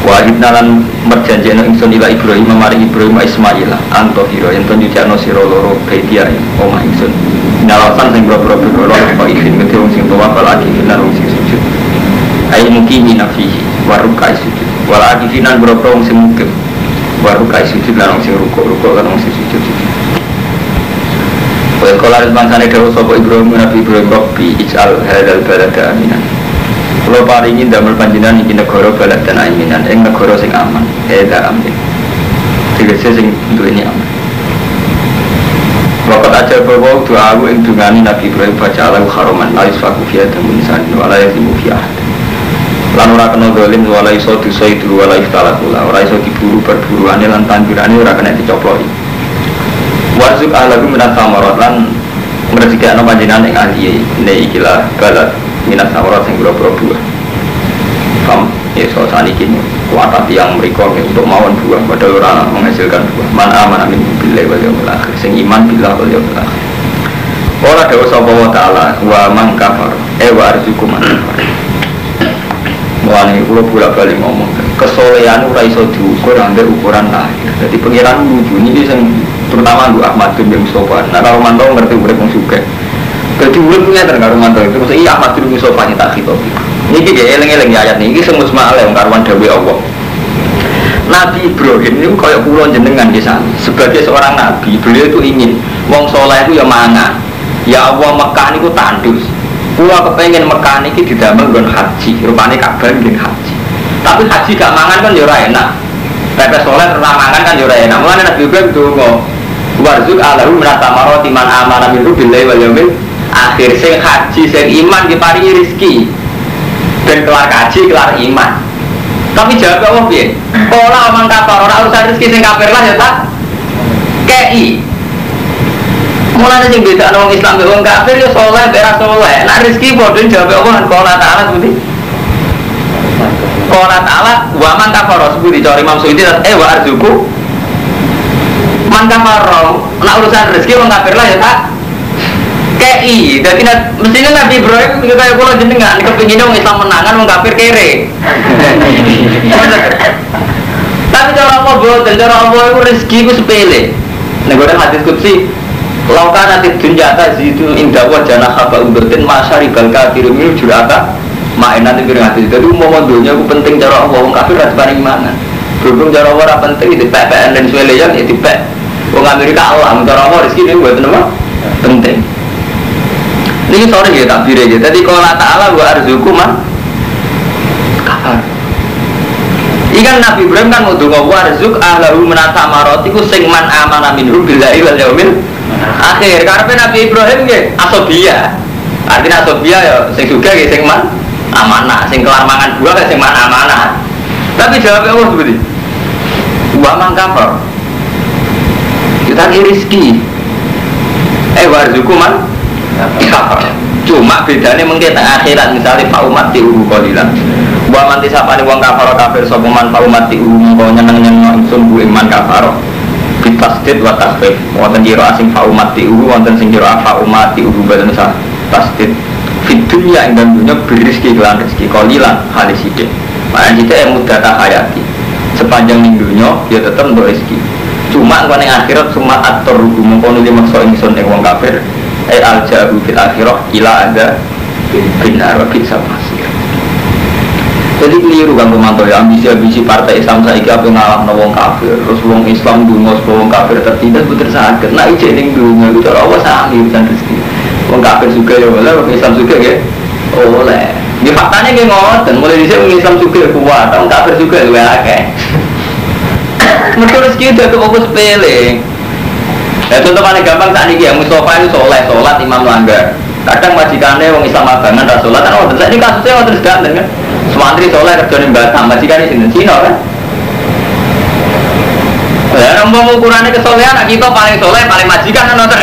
wajib nalan merjanjeno ingsun ila Ibrahim mari Ibrahim Ismail anto hiro yen to nyucikno sira loro bedia omah ingsun nalasan sing boro-boro kok izin ngete wong sing tuwa lagi benar wong sing sujud ai mukimi nafihi warukai sujud wala akifinan boro-boro wong sing mukim warukai sujud lan wong sing rukuk kan wong sing sujud. Kalau ada bangsane dawuh sapa Ibrahim Nabi Ibrahim Rabbi ij'al hadzal balada aminan. Kula paringi damel panjenengan iki negara baladan aminan ing negara sing aman. Hadza amin. Tegese sing duweni aman. Wakat aja bahwa doa aku ing dungani Nabi Ibrahim baca alam haraman la yusfaku fiha damun insan wala yazimu fiha. Lan ora kena dolim wala iso disaidu wala iftalakula ora iso diburu perburuane lan tanjurane ora kena dicoploki. Warzuk ahlahu minat samarat lan merezeki ana panjenengan ing ahli ne ikilah balad minat samarat sing boro-boro buah. Pam ya so saniki kuatati yang mriko untuk mawon buah padahal ora menghasilkan buah. Man amana min billahi wal yaumil akhir sing iman billahi wal yaumil akhir. Ora dawuh sapa wa taala wa man kafar wa arzuku man kafar. Mulane kula bolak-balik ngomong kesolehan ora iso diukur ambek ukuran lahir. Jadi pengiran lucu ini sing terutama Abu Ahmad bin Mustafa. Nah kalau mantau ngerti urip wong sugih. Dadi urip punya karo mantau itu mesti iya Ahmad bin Mustafa nyata khitab. Niki ge eling-eling ayat niki sing musma'ale wong karuan dawuh Allah. Nabi Ibrahim itu kaya kula jenengan nggih sami. Sebagai seorang nabi, beliau itu ingin wong saleh itu ya mangan. Ya Allah Mekah niku tandus. Kula kepengin Mekah niki didamel nggon haji, rupane Ka'bah nggih haji. Tapi haji gak mangan kan ya ora enak. Pepe soleh ora mangan kan ya ora enak. Mulane Nabi Ibrahim donga, "Warzuk alahu min tamarati man amana minhu billahi wal yaumil akhir." Sing haji sing iman diparingi rezeki. Ben kelar haji kelar iman. Tapi jawab Allah piye? Pola omong kafir ora urusan rezeki sing kafir lah ya tak. KI. Mulane sing beda wong Islam mbek wong kafir ya saleh beras saleh. Nek rezeki padha jawab Allah kan qala ta'ala seperti qala ta'ala wa man kafara seperti cari Imam Suyuti wa arzuku man kafara. Nek urusan rezeki wong kafir lah ya tak. KI. Dadi mestine Nabi Ibrahim kaya kula jenengan kepengin wong Islam menangan wong kafir kere. Tapi cara apa boten cara Allah itu rezeki ku sepele. Nek ora hadis qudsi laukan nanti dunia tazidu indah wajana khaba umbetin masyaribal kafir min jurata main nanti berhati. Jadi umum dunia aku penting cara Allah wong kafir rada paling mana. Berhubung cara Allah penting itu PPN dan Venezuela itu PPN. Wong Amerika Allah cara Allah rezeki ini buat nama penting. Ini sore ya takbir aja. Jadi kalau Allah Taala wa arzuku man kafar. Ikan Nabi Ibrahim kan untuk warzuk ahlahu menata marot iku sing man amana minhu billahi wal yaumil akhir. Karena Nabi Ibrahim nggih asobia. Artinya asobia ya sing juga nggih sing man amanah, sing kelar mangan buah sing man amanah. Tapi jawabnya Allah seperti wa man kafar. Kita rezeki. Warzuku man kafar. Cuma bedanya mungkin akhirat misalnya Pak Umat di uhu kolilan buah manti sapani wong kafaro kafir sopo man Pak Umat di uhu mengkau nyeneng-nyeneng insun bu iman kafaro bitasdid wa tasfif wonten jiro asing Pak Umat di uhu wonten sing jiro Pak Umat di uhu badan sah tasdid fit dunia yang dunia berizki kelan rezeki kolilan halis sidik makanya jika yang mudah tak hayati sepanjang dunia dia tetap untuk rezeki cuma kalau yang akhirat cuma atur rugu mengkau nili makso insun yang wong kafir al-jahu fil akhirah ila ada binar wa bisa masir. Jadi keliru kan pemantau ya ambisi partai Islam saiki apa ngalahno wong kafir terus wong Islam dungo wong kafir tertindas puter saged nek ijek ning dunya iku cara Allah sami urusan rezeki. Wong kafir juga ya oleh wong Islam juga ya oleh. Nggih faktane nggih ngoten mulai dhisik wong Islam juga kuat wong kafir juga luwih akeh. Mergo rezeki itu apa sepele. Ya contoh paling gampang saat ini ya Mustafa itu sholat imam langgar. Kadang majikannya orang Islam abangan dan sholat kan waktu ini kasusnya waktu sedang kan. Semantri sholat kerja di Batam, majikannya sini Cina kan. Ya nombor ukurannya kesolehan, kita paling soleh paling majikan kan nonton.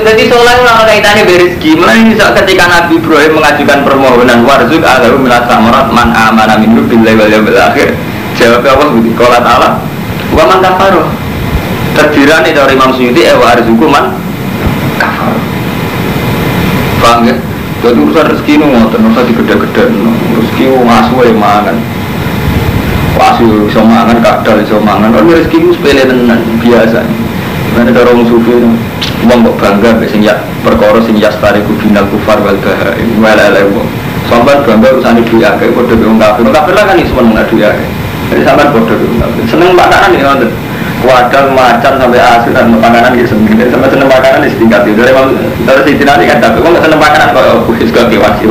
Jadi soleh orang kaitannya berizki. Mulai ketika Nabi Ibrahim mengajukan permohonan warzuk alahu minat samarat man amana minhu billahi wal yaumil akhir. Jawabnya Allah seperti Qala ta'ala wa man kafaroh terdirani dari Imam Suyuti wa arzuku man kafaroh. Paham ya? Jadi urusan rezeki itu ngoten, usah digede-gede rezeki ngasu ya mangan wasu bisa mangan, kadal bisa mangan tapi rezeki itu sepele tenan, biasa karena ada orang sufi uang kok bangga biasanya perkara sing yastari kubinal kufar wal bahaim walala uang sampai bangga urusan duit agak kode wong kafir lah kan ini semua mengenai duit agak jadi sampai bodoh dulu, seneng makanan ya nonton, wadah macan sampai asin dan makanan gitu seneng, sampai seneng makanan di setingkat itu dari situ nanti kan tapi kok nggak seneng makanan kok kuis kok kiwasi.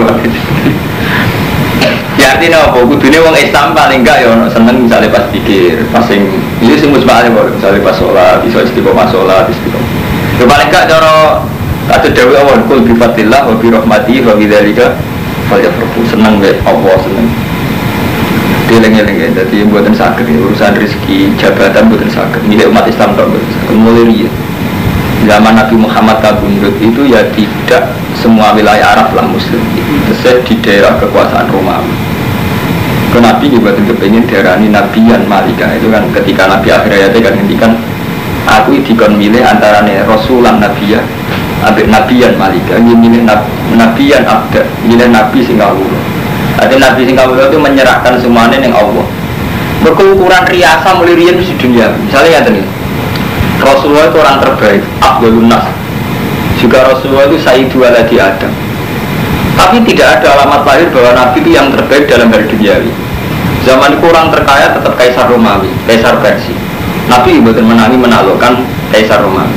Ya artinya apa? Kudunya orang Islam paling enggak ya seneng misalnya pas pikir, pas yang ini sih musbahnya boleh misalnya pas sholat, bisa istiqomah sholat, istiqomah. Ya paling enggak cara kata Dewi Allah, kul bifatillah, wa birahmati, wa bidzalika, falyafrahu seneng be Allah seneng. Dileng-eleng jadi buatan sakit urusan rezeki jabatan buatan sakit milik umat Islam tak buatan mulai zaman Nabi Muhammad kabundut itu ya tidak semua wilayah Arab lah Muslim itu di daerah kekuasaan Romawi. Nabi juga kepingin daerahni Nabiyan Malika itu kan ketika Nabi akhir ayatnya kan ngendikan aku dikon milih antara Rasulan Nabiya abik Nabiyan Malika ini milih Nabiyan Abda milih Nabi Singapura. Ada Nabi Singapura itu menyerahkan semuanya dengan Allah. Berukuran riasa mulai rian di dunia. Misalnya ya tadi, Rasulullah itu orang terbaik, Abdul Nas. Juga Rasulullah itu Sayyidu Waladi Adam. Tapi tidak ada alamat lahir bahwa Nabi itu yang terbaik dalam hal duniawi. Zaman itu orang terkaya tetap Kaisar Romawi, Kaisar Persia. Nabi betul menangi menaklukkan Kaisar Romawi.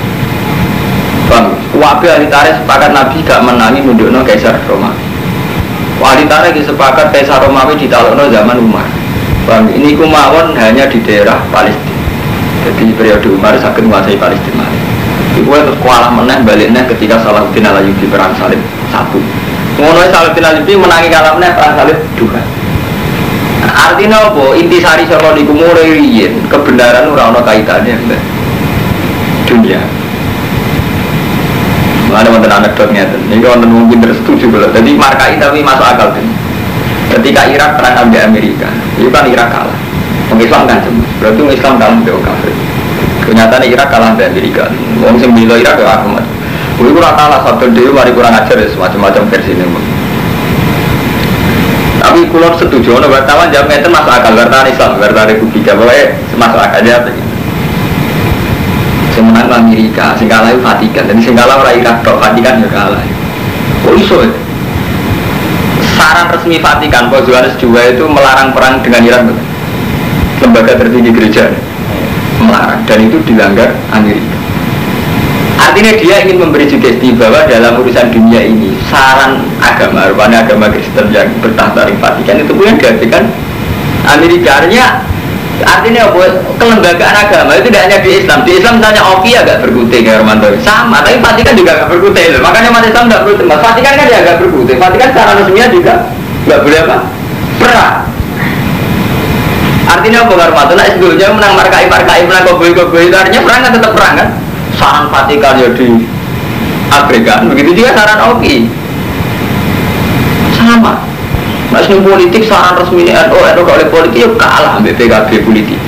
Bang, wabil ahli tarikh sepakat Nabi gak menangi nundukno Kaisar Romawi. Wali tarik sepakat Kaisar Romawi ditalukno zaman Umar. Bang, ini kumawon hanya di daerah Palestina. Jadi periode Umar sakit menguasai Palestina. Iku terus kualah meneh baliknya ketika Salahuddin Al-Ayyubi perang salib 1. Ngono Salahuddin Al-Ayyubi menangi kalah meneh perang salib 2. Artinya apa? Intisari saka niku mulai riyen kebenaran ora ana kaitane mbak dunia. Ada wonten anekdotnya itu, ini wonten mungkin tersetuju kalau. Jadi markai tapi masuk akal tuh. Ketika Irak perang ambil Amerika, itu kan Irak kalah. Orang Islam kan cuma, berarti orang Islam kalah ambil kafir. Kenyataan Irak kalah ambil Amerika. Orang yang bela Irak ya Ahmad. Gue kurang kalah satu dia, mari kurang ajar ya semacam versi ini. Tapi kulon setuju, orang wartawan jawab itu masuk akal. Wartawan Islam, wartawan Republika, boleh masuk akal aja. Yang menang Amerika, sing kalah itu Vatikan. Jadi sing kalah orang Irak, Vatikan juga kalah. Oh iso. Saran resmi Vatikan, Paus Yohanes II itu melarang perang dengan Irak. Lembaga tertinggi gereja melarang, dan itu dilanggar Amerika. Artinya dia ingin memberi sugesti bahwa dalam urusan dunia ini saran agama, rupanya agama Kristen yang bertahta di Vatikan itu pun yang dihadirkan Amerika. Artinya kelembagaan agama itu tidak hanya di Islam. Di Islam misalnya Oki agak berkutik ya Romanto, sama, tapi Vatikan juga agak berkutik. Makanya umat Islam tidak berkutik. Vatikan kan dia agak berkutik. Vatikan secara resminya juga nggak boleh apa? Perang. Artinya apa Romanto? Nah sebelumnya menang markai, menang koboi, itu artinya perang kan tetap perang kan? Saran Vatikan ya di abaikan, begitu juga saran Oki sama. Masih politik saran resmi NU oleh politik ya kalah ambil PKB politik.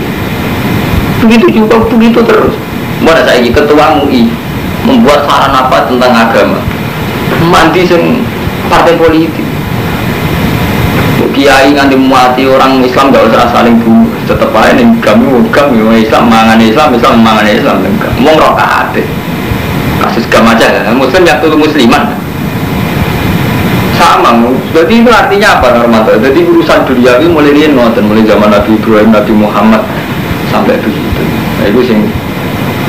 Begitu juga begitu terus. Mana saya ini ketua MUI membuat saran apa tentang agama, mandi sing partai politik. Kiai nganti mati orang Islam gak usah saling bunuh, tetap aja nih kami Islam mangan Islam mangan Islam enggak mau rokaat kasus gam aja kan Muslim yang tulu musliman sama. Jadi itu artinya apa Normanto? Jadi urusan dunia ini mulai zaman Nabi Ibrahim, Nabi Muhammad sampai begitu. Nah itu sing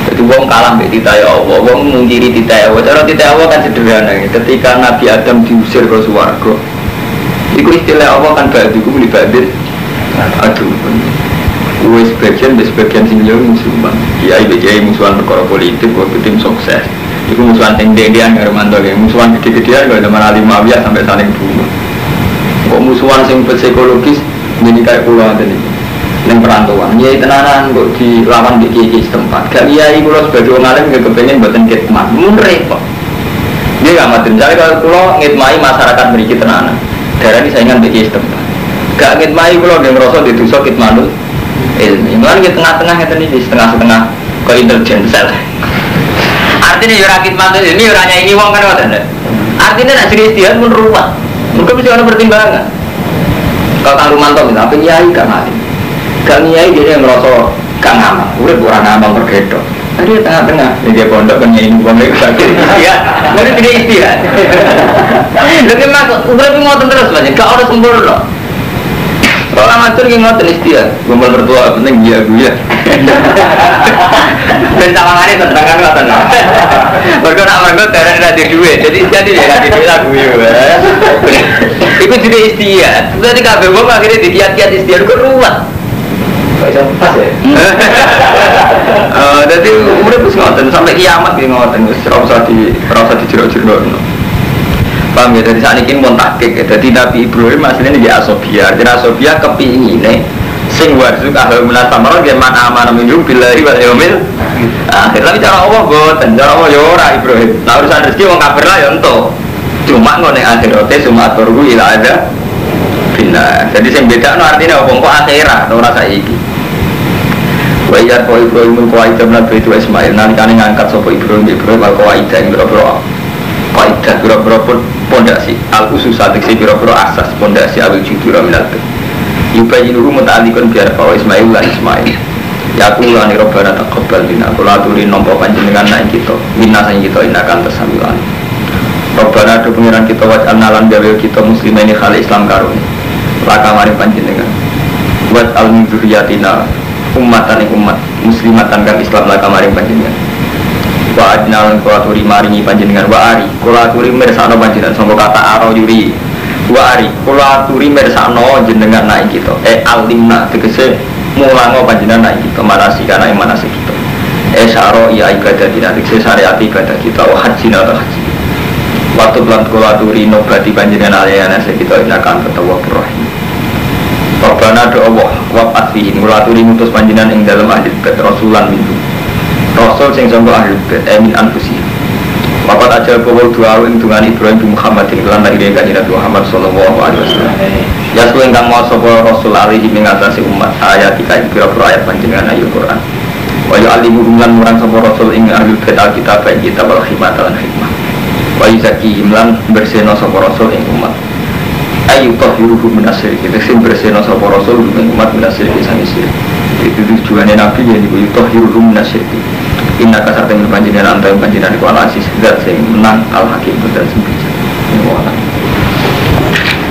jadi wong kalah mbek titah ya Allah, wong mungkiri titah ya Allah. Cara titah Allah kan sederhana. Ketika Nabi Adam diusir ke swarga, iku istilah Allah kan ba'diku li ba'din aduh gue sebagian sing yo musuhan kiai musuhan perkara politik waktu tim sukses iku musuhan teng-tengian karo mantu ya musuhan gede-gedean kalau zaman Ali Muawiyah sampai saling bunuh kok musuhan sing psikologis jadi kayak pulau tadi yang perantauan ya tenanan kok dilawan di kiai setempat gak kiai kula sebagai wong alim gak kepengen mboten khidmat mun repot dia gak mati misalnya kalau kula ngitmai masyarakat mriki tenanan darah ini saingan bagi setempat gak ngitmai kalau dia ngerasa di dosa kitmanul ilmi malah di tengah-tengah di setengah-setengah ke intelijen sel artinya ya rakit mantul ini orangnya ini wong kan artinya nak jadi istihad pun ruwet mungkin bisa ada pertimbangan kalau Kang Rumanto misalnya apa nyai gak nyai dia yang ngerasa gak ngamal udah orang ngamal bergedok tadi tengah-tengah dia pondok kan nyai uang lagi sakit istihad jadi tidak istihad jadi maksud udah mau terus banyak gak ada sempurna kalau amatur yang mau istihad gumbal bertua penting dia gue dan tawangannya tentangan kata mereka nak mereka karena ada duit jadi jadi dia ada duit aku itu juga istihad tadi kabel gue akhirnya dikiat-kiat istihad ke ruang pas ya jadi udah terus ngoten sampai kiamat dia ngoten rasa di jeruk-jeruk paham ya dari saat ini pun takik jadi Nabi Ibrahim aslinya di Asobia jadi Asobia kepingin sing warzuk ahal munasamara dia mana amanah minum billahi wal yaumil akhir tapi cara Allah boten cara Allah ya ora Ibrahim nah urusan rezeki wong kafir lah ya entuk cuma ngono ning akhirate sumaturku ila ada bina jadi sing bedakno artinya wong kok akhirat ora saiki wa ya ko Ibrahim ko aida nabi itu Ismail nalikane ngangkat sapa Ibrahim al qaida ing boro-boro qaida boro-boro pondasi al usus atik boro-boro asas pondasi awil judura minat yubayinuhu muta'alikun biar bahwa Ismail lah Ismail ya aku ulani robbana taqabbal minna aku laturi nompo panjenengan naik kita minna saing kita inakan tersamilan robbana ada pengiran kita waj'al nalan gawe kita muslimah ini khali Islam karun laka mari panjenengan waj'al min dzurriyyatina ummatan umat muslimatan kang Islam laka mari panjenengan wa adnalan kulaturi maringi panjenengan wa ari kulaturi mirsana panjenengan sangka kata aro yuri wa ari kulaturi mirsana jenengan naik kita alimna tegese mulango panjenengan naik kita manasik kana manasik kita syaro ya ibadah dina tegese syariat ibadah kita wa hajjina ta haji waktu bulan kulaturi nobati panjenengan aliyana kita inakan ketawa rahim Rabbana do Allah wa asfihi kulaturi mutus panjenengan ing dalem ahli rasulan mintu Rasul sing sangka ahli min anfusih. Bapak aja bawa dua ing dungan Ibrahim bin Muhammadin lan lahir kanjeng Nabi Muhammad sallallahu alaihi wasallam. Ya kuwi ingkang maca sapa Rasul alaihi ing atase umat ayat iki pira-pira ayat panjenengan ayat Quran. Wa ya'limu lan murang sapa Rasul ing ahli kitab baik kitab wal hikmah lan hikmah. Wa yuzakihim lan bersihna sapa Rasul ing umat. Ayu tahiruhu min asyrik kita sing bersihna sapa Rasul ing umat min asyrik sang syirik. Itu tujuannya Nabi yang itu tahiruhu min asyrik. Inna kasar dengan panjenengan antara panjenengan ku al-aziz zat sing menang al-hakim dan sing bijak.